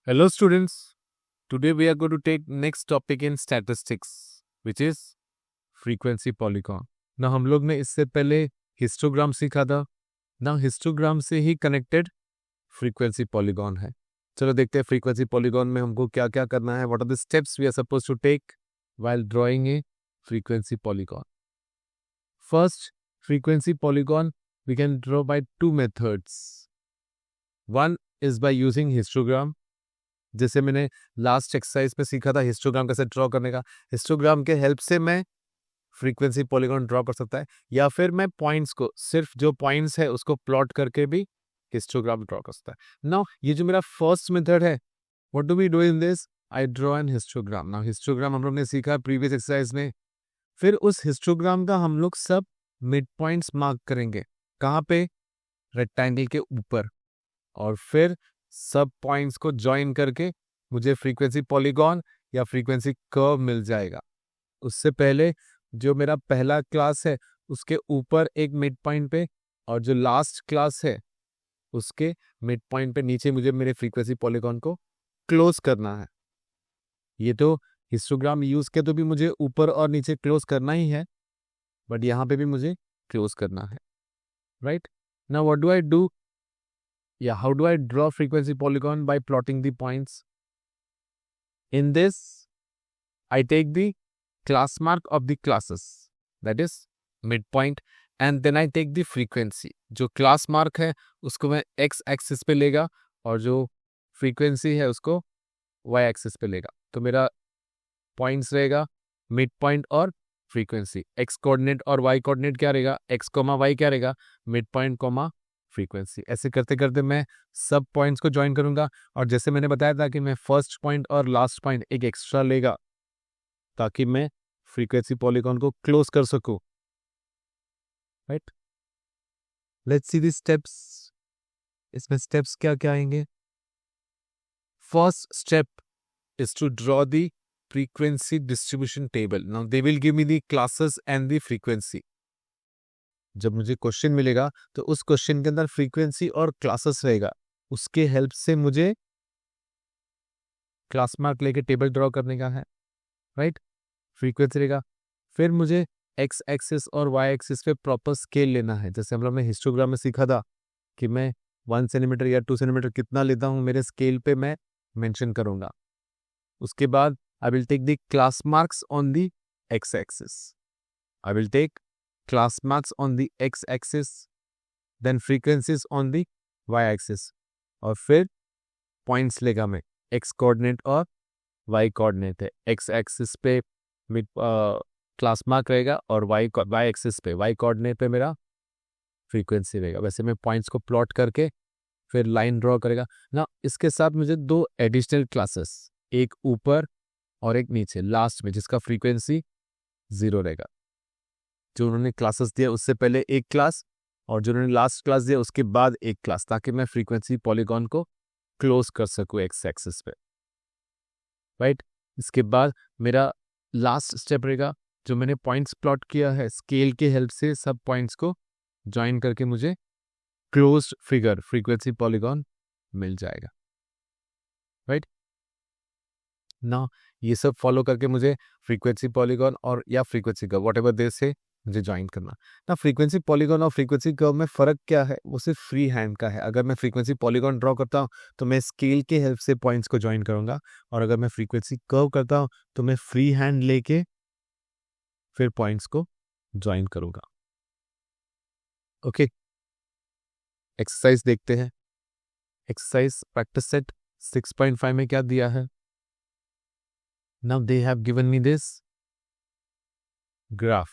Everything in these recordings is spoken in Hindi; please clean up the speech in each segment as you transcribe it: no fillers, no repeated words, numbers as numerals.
Hello students, today we are going to take next topic in statistics which is frequency polygon. ना हम लोग ने इससे पहले हिस्टोग्राम सीखा था, ना हिस्टोग्राम से ही कनेक्टेड फ्रीक्वेंसी पॉलीगॉन है। चलो देखते हैं फ्रीक्वेंसी पॉलीगॉन में हमको क्या क्या करना है, what are the steps we are suppose to take while drawing a frequency polygon. First, frequency polygon we can draw by two methods. One is by using histogram. जैसे मैंने लास्ट एक्सरसाइज में सीखा था हिस्टोग्राम कैसे ड्रॉ करने का, हिस्टोग्राम के हेल्प से मैं फ्रीक्वेंसी पॉलीगॉन ड्रॉ कर सकता है, या फिर मैं पॉइंट्स को सिर्फ जो पॉइंट्स है उसको प्लॉट करके भी हिस्टोग्राम ड्रॉ कर सकता है। नाउ ये जो मेरा फर्स्ट मेथड है, what do we do in this, I draw an histogram. Now histogram हम लोग ने सीखा प्रीवियस एक्सरसाइज में। फिर उस हिस्टोग्राम का हम लोग सब मिड पॉइंट्स मार्क करेंगे, कहाँ पे, रेक्टेंगल के ऊपर, और फिर सब पॉइंट्स को ज्वाइन करके मुझे फ्रीक्वेंसी पॉलीगॉन या फ्रीक्वेंसी कर्व मिल जाएगा। उससे पहले जो मेरा पहला क्लास है उसके ऊपर एक मिड पॉइंट पे, और जो लास्ट क्लास है उसके मिड पॉइंट पे नीचे मुझे मेरे फ्रीक्वेंसी पॉलीगॉन को क्लोज करना है। ये तो हिस्टोग्राम यूज के तो भी मुझे ऊपर और नीचे क्लोज करना ही है, बट यहाँ पे भी मुझे क्लोज करना है, right. Now what do I do, how do I draw frequency polygon? By plotting the points. In this, I take the class mark of the classes, that is midpoint, and then I take the frequency. जो class mark है उसको मैं x axis पे लेगा, और जो frequency है उसको y axis पे लेगा। तो मेरा points रहेगा midpoint और frequency। x coordinate और y coordinate क्या रहेगा, x, y क्या रहेगा, midpoint, फ्रीक्वेंसी। ऐसे करते करते मैं सब पॉइंट्स को ज्वाइन करूंगा, और जैसे मैंने बताया था कि मैं फर्स्ट पॉइंट और लास्ट पॉइंट एक एक्स्ट्रा लेगा ताकि मैं फ्रीक्वेंसी पॉलीगॉन को क्लोज कर सकूं, right. Let's see the steps. इसमें स्टेप्स क्या क्या आएंगे। First step is to draw the frequency distribution table. Now they will give me the classes and the frequency. जब मुझे क्वेश्चन मिलेगा तो उस क्वेश्चन के अंदर फ्रीक्वेंसी और क्लासेस रहेगा, उसके हेल्प से मुझे क्लास मार्क लेके टेबल ड्रॉ करने का है, राइट। फ्रीक्वेंसी रहेगा, फिर मुझे एक्स एक्सिस और वाई एक्सिस पे प्रॉपर स्केल लेना है। जैसे हम लोग ने हिस्टोग्राम में सीखा था कि मैं 1 सेंटीमीटर या 2 सेंटीमीटर कितना लेता हूँ मेरे स्केल पे मैं मेंशन करूंगा। उसके बाद I will take the class marks on the X axis, I will take class marks on the x-axis, then frequencies on the y-axis, और फिर पॉइंट्स लेगा मैं, x कोऑर्डिनेट और y कोऑर्डिनेट है। x एक्सिस पे मिड क्लास मार्क रहेगा, और y एक्सिस पे, y कोऑर्डिनेट पे मेरा फ्रीक्वेंसी रहेगा। वैसे मैं पॉइंट्स को प्लॉट करके फिर लाइन ड्रॉ करेगा ना। इसके साथ मुझे दो एडिशनल क्लासेस, एक ऊपर और एक नीचे लास्ट में, जिसका फ्रीक्वेंसी 0 रहेगा। जो उन्होंने क्लासेस दिया उससे पहले एक क्लास, और जो उन्होंने लास्ट क्लास दिया उसके बाद एक क्लास, ताकि मैं फ्रीक्वेंसी पॉलीगॉन को क्लोज कर सकूं एक्स एक्सिस पे, राइट। इसके बाद मेरा लास्ट स्टेप रहेगा, जो मैंने पॉइंट्स प्लॉट किया है स्केल के हेल्प से सब पॉइंट्स को ज्वाइन करके मुझे क्लोज्ड फिगर फ्रीक्वेंसी पॉलीगॉन मिल जाएगा, राइट ना। ये सब फॉलो करके मुझे फ्रीक्वेंसी पॉलीगॉन और या फ्रीक्वेंसी कर्व, व्हाटएवर दे से मुझे ज्वाइन करना ना। फ्रीक्वेंसी पॉलीगॉन और फ्रीक्वेंसी कर्व में फ़र्क क्या है, वो सिर्फ फ्री हैंड का है। अगर मैं फ्रीक्वेंसी पॉलीगॉन ड्रॉ करता हूँ तो मैं स्केल के हेल्प से पॉइंट्स को ज्वाइन करूंगा, और अगर मैं फ्रीक्वेंसी कर्व करता हूँ तो मैं फ्री हैंड लेके फिर पॉइंट्स को ज्वाइन करूंगा। ओके, एक्सरसाइज देखते हैं। एक्सरसाइज प्रैक्टिस सेट 6.5 में क्या दिया है। Now they have given me this graph,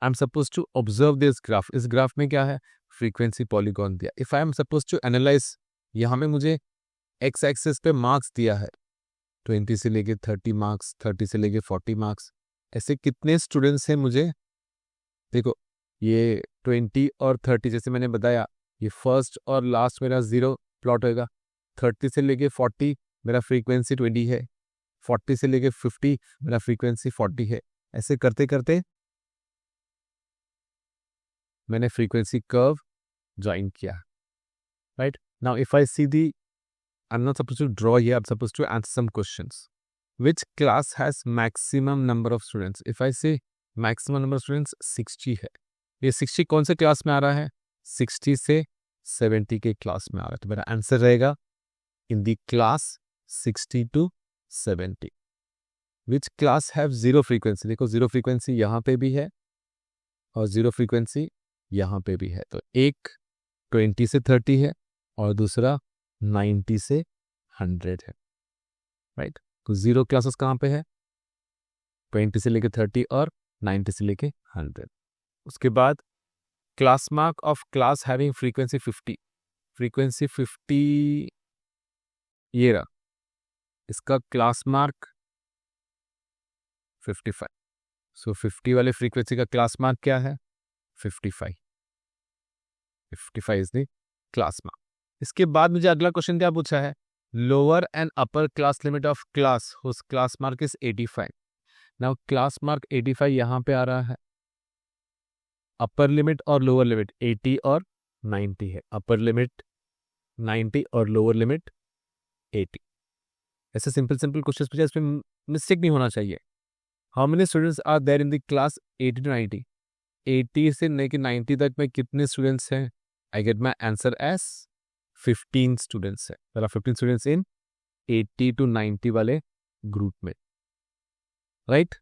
I am suppose to observe this graph. इस ग्राफ में क्या है, फ्रीक्वेंसी पॉलीगॉन दिया। If I am suppose to analyse, यहाँ में मुझे एक्स एक्सिस पे मार्क्स दिया है 20 से लेके 30 मार्क्स, 30 से लेके 40 मार्क्स। ऐसे कितने स्टूडेंट्स हैं मुझे, देखो ये 20 और 30 जैसे मैंने बताया, ये फर्स्ट और लास्ट मेरा 0 प्लॉट होगा। 30 से लेके 40 मेरा फ्रीक्वेंसी 20 है, 40 से लेके 50 मेरा फ्रीक्वेंसी 40 है। ऐसे करते करते मैंने फ्रीक्वेंसी कर्व ज्वाइन किया, right. Now if I see the I'm not supposed to draw here, I'm supposed to answer some questions. Which class has maximum number of students? If I say maximum number of students 60 है, ये 60 कौन से क्लास में आ रहा है? 60 से 70 के क्लास में आ रहा है, तो मेरा आंसर रहेगा in the class 60 to 70. Which class have zero frequency? देखो जीरो फ्रीक्वेंसी यहाँ पे भी है और जीरो फ्रीक्वेंसी यहाँ पे भी है, तो एक 20 से 30 है और दूसरा 90 से 100 है, राइट? तो जीरो क्लासेस कहाँ पे है? 20 से लेके 30 और 90 से लेके 100. उसके बाद class mark of class having frequency 50. Frequency 50 ये रहा, इसका क्लास मार्क 55. सो 50 वाले फ्रीक्वेंसी का क्लास मार्क क्या है? 55. 55 इज द क्लास मार्क. इसके बाद मुझे अगला क्वेश्चन क्या पूछा है? Lower end upper class limit of class whose class mark is 85. Now class mark 85 यहाँ पे आ रहा है. अपर लिमिट और लोअर लिमिट 80 और 90 है. अपर लिमिट 90 और लोअर लिमिट 80. ऐसे सिंपल क्वेश्चन पूछा, इसमें मिस्टेक नहीं होना चाहिए. How many students are there in the class 80 to 90? 80 से लेके 90 तक में कितने स्टूडेंट्स हैं? I get my answer as 15 students है. 15 स्टूडेंट्स इन 80 to 90 वाले ग्रुप में, राइट?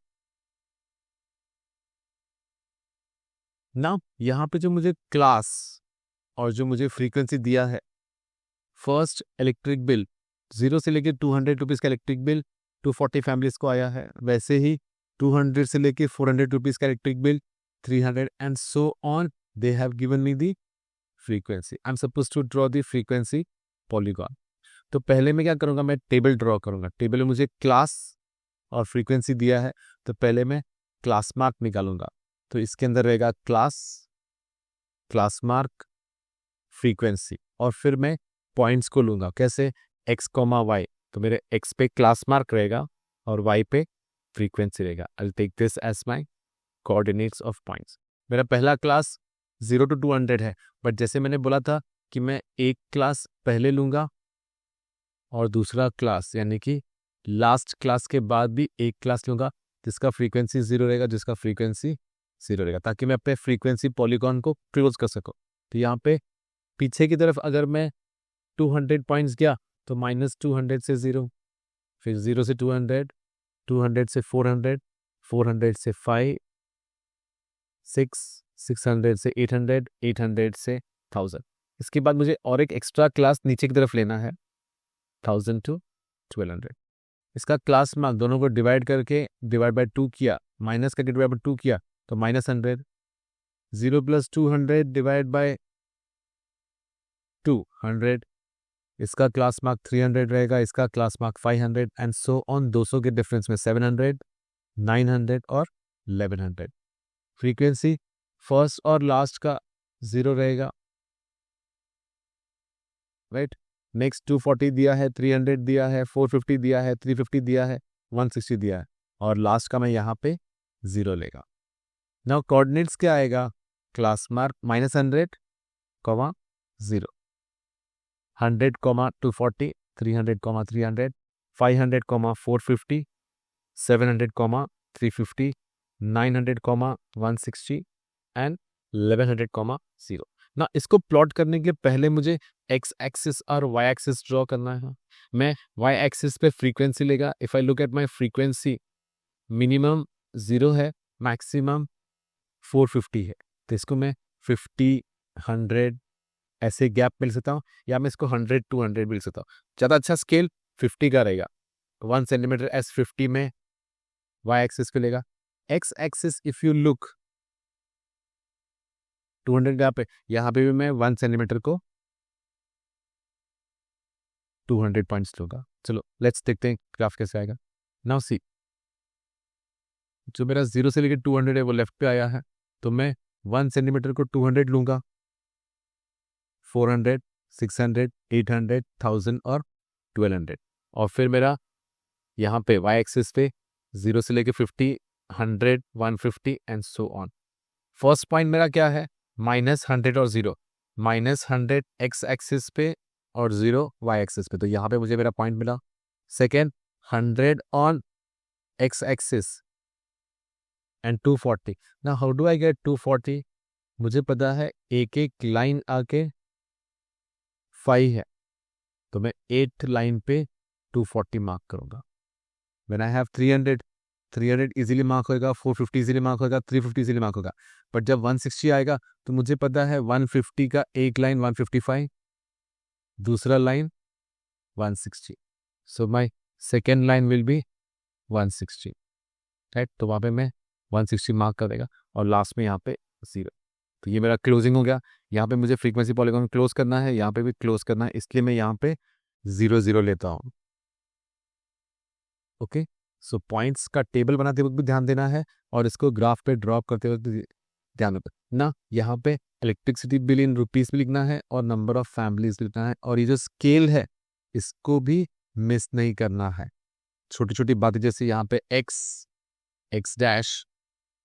ना यहाँ पे जो मुझे क्लास और जो मुझे फ्रीक्वेंसी दिया है, फर्स्ट इलेक्ट्रिक बिल 0 से लेके 200 रुपीज़ का इलेक्ट्रिक बिल 240 फैमिलीज को आया है. वैसे ही 200 से लेके 400 रुपीज़ का electric bill 300 and so on. They have given me the frequency. I am suppose to draw the frequency polygon. तो पहले मैं क्या करूँगा? मैं टेबल ड्रॉ करूँगा. टेबल में मुझे क्लास और फ्रीक्वेंसी दिया है, तो पहले मैं क्लास मार्क निकालूंगा. तो इसके अंदर रहेगा क्लास मार्क, फ्रीक्वेंसी, और फिर मैं पॉइंट्स को लूंगा. कैसे? x, y. तो मेरे x पे क्लास मार्क रहेगा और y पे फ्रीक्वेंसी रहेगा. I take this as my coordinates of points. मेरा पहला क्लास 0 to 200 है, बट जैसे मैंने बोला था कि मैं एक क्लास पहले लूंगा और दूसरा क्लास यानी कि लास्ट क्लास के बाद भी एक क्लास लूंगा जिसका फ्रीक्वेंसी 0 रहेगा, जिसका फ्रीक्वेंसी 0 रहेगा, ताकि मैं अपने फ्रीक्वेंसी पॉलीगॉन को क्लोज कर सकूं. तो यहाँ पे पीछे की तरफ अगर मैं 200 पॉइंट्स गया तो -200 से 0, फिर 0 से 200, 200 से 400, 400 से 5, 6, 600 से 800, 800 से 1000. इसके बाद मुझे और एक एक्स्ट्रा क्लास नीचे की तरफ लेना है 1000 to 1200. इसका क्लास मार्क दोनों को डिवाइड करके डिवाइड बाय 2 किया, माइनस करके डिवाइड बाय 2 किया तो -100. 0 + 200 डिवाइड बाय 200. इसका क्लास मार्क 300 रहेगा, इसका class mark 500 and so on. 200 के डिफरेंस में 700, 900 और 1100. फ्रीक्वेंसी फर्स्ट और लास्ट का 0 रहेगा, राइट? नेक्स्ट 240 दिया है, 300 दिया है, 450 दिया है, 350 दिया है, 160 दिया है, और लास्ट का मैं यहाँ पे 0 लेगा. नाउ कोऑर्डिनेट्स क्या आएगा? Class mark -100, 0, 100, 240, 300, 300, 500, 450, 700, 350, 900, 160 and 1100, 0. ना इसको प्लॉट करने के पहले मुझे एक्स एक्सिस और वाई एक्सिस ड्रॉ करना है. मैं वाई एक्सिस पे फ्रीक्वेंसी लेगा. If I look at my frequency, minimum 0 है, मैक्सिमम 450 है, तो इसको मैं 50, 100 ऐसे गैप मिल सकता हूँ, या मैं इसको 100, 200 मिल सकता हूँ. ज़्यादा अच्छा स्केल 50 का रहेगा. 1 सेंटीमीटर एस 50 में वाई एक्सिस पे लेगा. X axis if you look 200 gap है, यहाँ पे भी मैं 1 सेंटीमीटर को 200 पॉइंट्स लूंगा. चलो लेट्स देखते हैं ग्राफ कैसे आएगा. नाउ सी, जो मेरा 0 से लेकर 200 है वो लेफ्ट पे आया है, तो मैं 1 सेंटीमीटर को 200 लूंगा, 400, 600, 800, 1000 और 1200. और फिर मेरा यहाँ पे वाई एक्सिस पे 0 से लेके 50, 100, 150 and so on. First point मेरा क्या है? -100 और 0. -100 एक्स एक्सिस पे और 0 वाई एक्सिस पे। तो यहाँ पे मुझे मेरा पॉइंट मिला। Second, 100 on x axis and 240। ना हाउ डू आई गेट 240? मुझे पता है एक एक लाइन आके 5 है, तो मैं 8th लाइन पे 240 मार्क करूंगा। When I have 300, 300 easily mark होगा, 450 इजीली मार्क होगा, 350 इजीली मार्क होगा। बट जब 160 आएगा तो मुझे पता है 150 का एक लाइन 155, दूसरा line 160, so my second line will be 160, right. तो वहाँ पे मैं 160 मार्क कर देगा और लास्ट में यहाँ पे 0। तो ये मेरा क्लोजिंग हो गया। यहाँ पे मुझे फ्रीक्वेंसी पॉलीगॉन क्लोज करना है, यहाँ पे भी क्लोज करना है, इसलिए मैं यहाँ पे 0 0 लेता हूँ। ओके, सो पॉइंट्स का टेबल बनाते वक्त भी ध्यान देना है और इसको ग्राफ पे ड्रॉप करते वक्त ध्यान रखना। यहाँ पे इलेक्ट्रिसिटी बिल इन रुपीस भी लिखना है और नंबर ऑफ फैमिलीज लिखना है, और ये जो स्केल है इसको भी मिस नहीं करना है। छोटी छोटी बातें जैसे यहाँ पे एक्स डैश,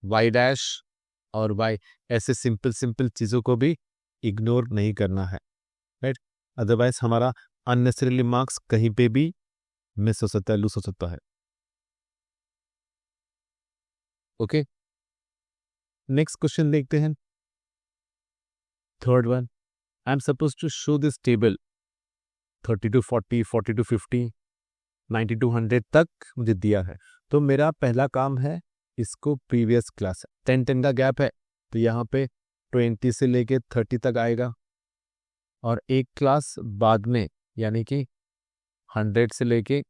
वाई डैश और वाई, ऐसे सिंपल सिंपल चीज़ों को भी इग्नोर नहीं करना है, राइट। अदरवाइज हमारा अननेसेसरीली मार्क्स कहीं पे भी मिस हो सकता है, लूज हो सकता है। ओके, नेक्स्ट क्वेश्चन देखते हैं। Third one, I am suppose to show this table 30 to 40, 40 to 50, 90 to 100 तक मुझे दिया है। तो मेरा पहला काम है इसको प्रीवियस क्लास 10 का गैप है, तो यहाँ पे 20 से लेके 30 तक आएगा, और एक क्लास बाद में यानी कि 100 से लेके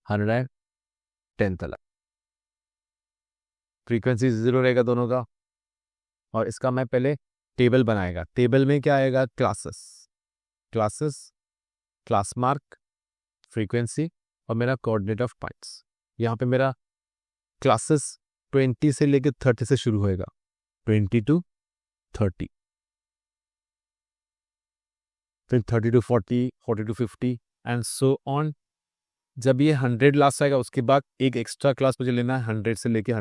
110 तक। फ्रीक्वेंसी 0 रहेगा दोनों का, और इसका मैं पहले टेबल बनाएगा। टेबल में क्या आएगा? क्लासेस, क्लास मार्क, फ्रीक्वेंसी और मेरा कोऑर्डिनेट ऑफ पॉइंट्स। यहाँ पे मेरा क्लासेस 20 से लेकर 30 से शुरू होएगा, 20 to 30, फिर 30 to 40, 40 to 50 and so on. जब ये 100 लास्ट आएगा उसके बाद एक एक्स्ट्रा क्लास मुझे लेना है 100 से लेकर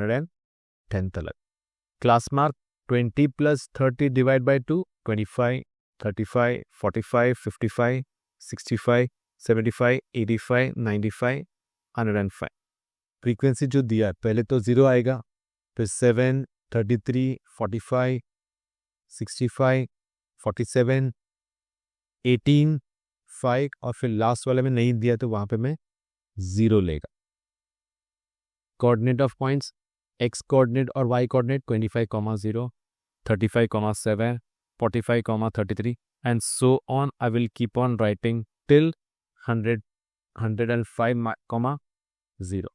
110 तक। Class mark 20 + 30 divide by 2, 25, 35, 45, 55, 65, 75, 85, 95, 105। Frequency जो दिया है पहले तो 0 आएगा, फिर 7, 33, 45, 65, 47, 18, 5 और फिर लास्ट वाले में नहीं दिया तो वहाँ पे मैं 0 लेगा। Coordinate of points, X coordinate और Y coordinate 25,0, 35,7, 45,33 and so on. I will keep on writing till 100, 105,0।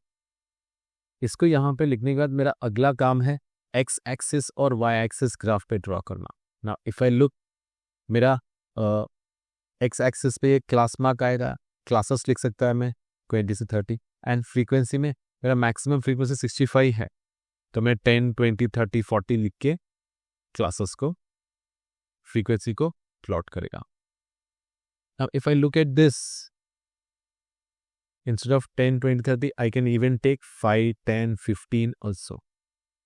इसको यहाँ पे लिखने के बाद मेरा अगला काम है एक्स एक्सिस और वाई एक्सिस ग्राफ पे ड्रॉ करना। नाउ इफ आई लुक, मेरा एक्स एक्सिस पे क्लास मार्क आएगा, क्लासेस लिख सकता है मैं 20 से 30, एंड फ्रीक्वेंसी में मेरा मैक्सिमम फ्रीक्वेंसी 65 है, तो मैं 10, 20, 30, 40 लिख के क्लासेस को, फ्रीक्वेंसी को प्लॉट करेगा। Now if I look at this, instead of 10, 20, 30, I can even take 5, 10, 15 also,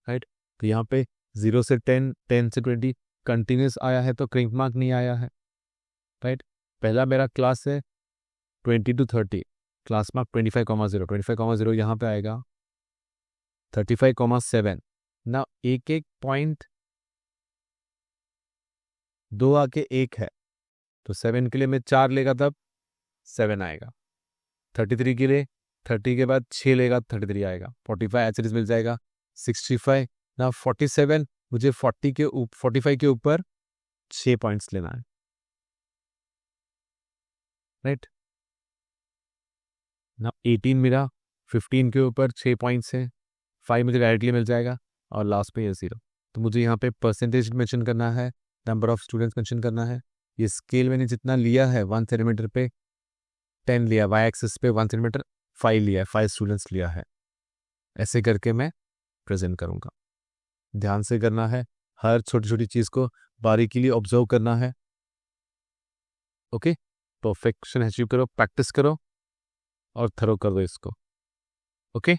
right? तो यहाँ पे 0 से 10, 10 से 20 कंटिन्यूस आया है तो क्रिंक मार्क नहीं आया है, राइट। पहला मेरा क्लास है 20 to 30, क्लास मार्क 25,0, 25,0 यहाँ पे आएगा, 35,7। ना एक एक पॉइंट 2 आके 1 है, तो 7 के लिए मैं 4 लेगा तब 7 आएगा। 33 के लिए 30 के बाद 6 लेगा, 33 आएगा। 45 एच मिल जाएगा, 65 ना 47, मुझे 45 के ऊपर 6 पॉइंट्स लेना है, राइट ना। 18 मेरा 15 के ऊपर 6 पॉइंट्स है, 5 मुझे डायरेक्टली मिल जाएगा, और लास्ट पे ये 0। तो मुझे यहाँ पे परसेंटेज मेंशन करना है, नंबर ऑफ स्टूडेंट्स मेंशन करना है। ये स्केल मैंने जितना लिया है 1 सेंटीमीटर पे 10 लिया, वाई एक्सिस पे 1 सेंटीमीटर 5 लिया है, 5 स्टूडेंट्स लिया है। ऐसे करके मैं प्रेजेंट करूँगा। ध्यान से करना है, हर छोटी छोटी चीज़ को बारीकीली ऑब्जर्व करना है। ओके, परफेक्शन अचीव करो, प्रैक्टिस करो और थरो कर दो इसको। ओके।